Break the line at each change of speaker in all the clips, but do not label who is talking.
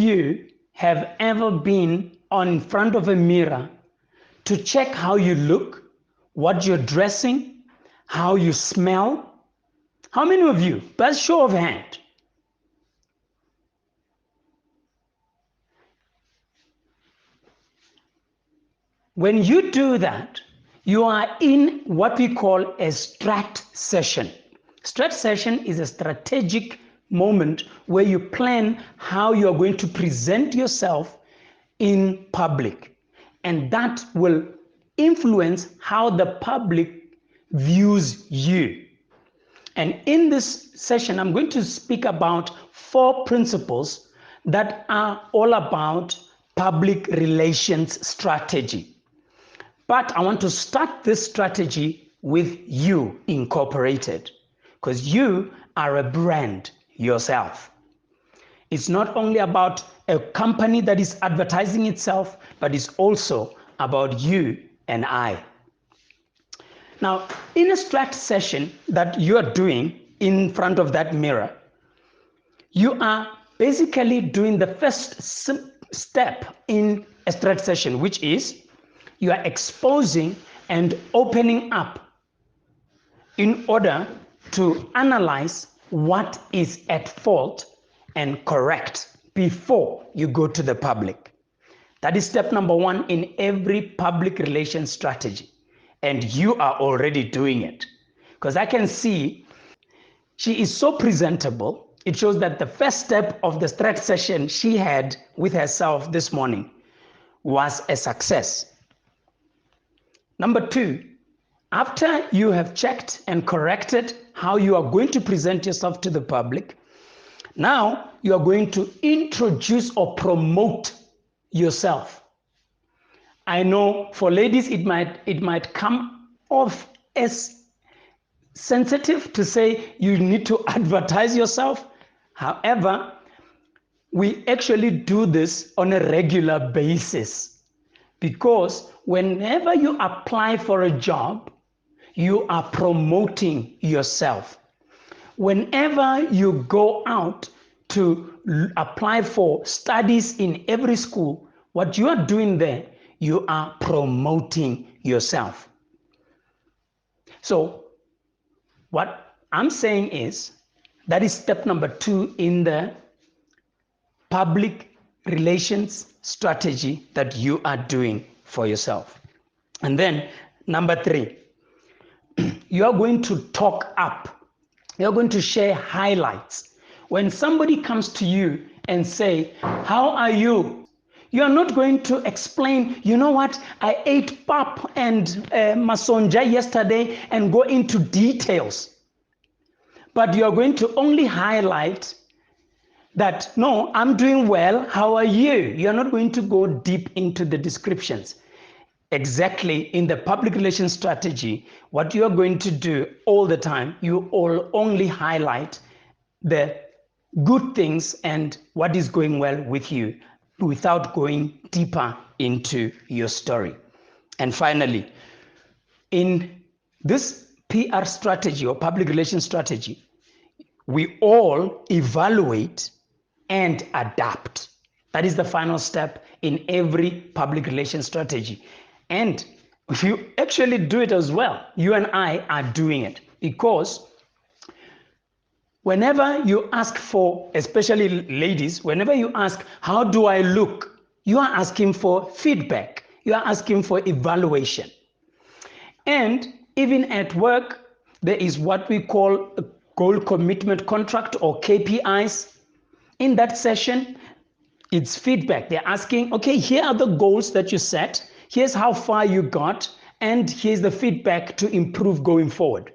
you have ever been in front of a mirror to check how you look, what you're dressing, how you smell? How many of you? By show of hand. When you do that, you are in what we call a strat session. Strat session is a strategic moment where you plan how you are going to present yourself in public, and that will influence how the public views you. And in this session, I'm going to speak about 4 principles that are all about public relations strategy. But I want to start this strategy with you incorporated, because you are a brand yourself. It's not only about a company that is advertising itself, but it's also about you and I. Now, in a strat session that you are doing in front of that mirror, you are basically doing the first step in a strat session, which is you are exposing and opening up in order to analyze what is at fault and correct before you go to the public. That is step number 1 in every public relations strategy. And you are already doing it. Because I can see she is so presentable. It shows that the first step of the strat session she had with herself this morning was a success. Number 2, after you have checked and corrected how you are going to present yourself to the public, now you are going to introduce or promote yourself. I know for ladies it might come off as sensitive to say you need to advertise yourself. However, we actually do this on a regular basis, because whenever you apply for a job, you are promoting yourself. Whenever you go out to apply for studies in every school, what you are doing there, you are promoting yourself. So what I'm saying is that is step number 2 in the public relations strategy that you are doing for yourself. And then number 3, you are going to talk up. You're going to share highlights. When somebody comes to you and say, how are you? You are not going to explain, you know what, I ate pap and masonja yesterday and go into details. But you are going to only highlight that, no, I'm doing well, how are you? You're not going to go deep into the descriptions. Exactly, in the public relations strategy, what you are going to do all the time, you will only highlight the good things and what is going well with you without going deeper into your story. And finally, in this PR strategy or public relations strategy, we all evaluate and adapt. That is the final step in every public relations strategy. And if you actually do it as well, you and I are doing it, because whenever you ask for, especially ladies, whenever you ask, how do I look? You are asking for feedback. You are asking for evaluation. And even at work, there is what we call a goal commitment contract or KPIs. In that session, it's feedback. They're asking, okay, here are the goals that you set. Here's how far you got. And here's the feedback to improve going forward.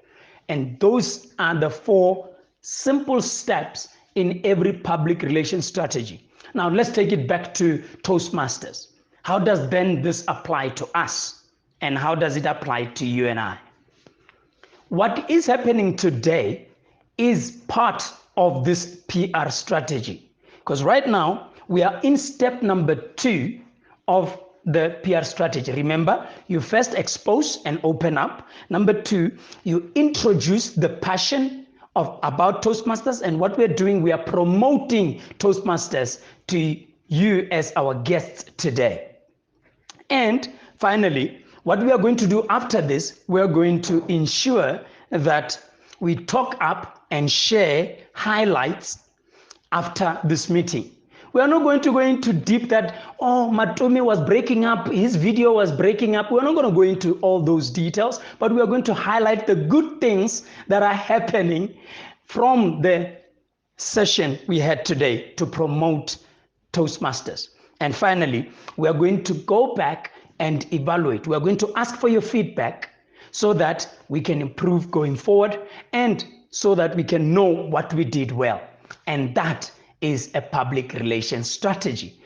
And those are the 4 simple steps in every public relations strategy. Now, let's take it back to Toastmasters. How does then this apply to us? And how does it apply to you and I? What is happening today is part of this PR strategy. Because right now, we are in step number 2 of the PR strategy. Remember, you first expose and open up. Number 2, you introduce the passion about Toastmasters, and what we're doing, we are promoting Toastmasters to you as our guests today. And finally, what we are going to do after this, we are going to ensure that we talk up and share highlights after this meeting. We are not going to go into deep that, oh, Matomi was breaking up, his video was breaking up. We're not going to go into all those details, but we are going to highlight the good things that are happening from the session we had today to promote Toastmasters. And finally, we are going to go back and evaluate. We are going to ask for your feedback so that we can improve going forward and so that we can know what we did well. And that is a public relations strategy.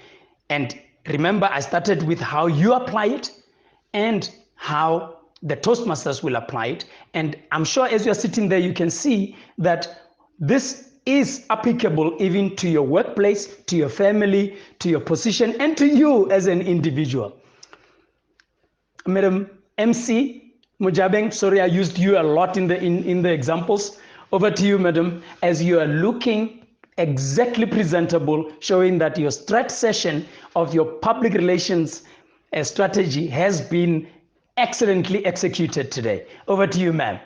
And remember, I started with how you apply it and how the Toastmasters will apply it. And I'm sure as you're sitting there, you can see that this is applicable even to your workplace, to your family, to your position, and to you as an individual. Madam MC Mujabeng, sorry I used you a lot in the examples. Over to you, madam, as you are looking exactly presentable, showing that your strat session of your public relations strategy has been excellently executed today. Over to you, ma'am.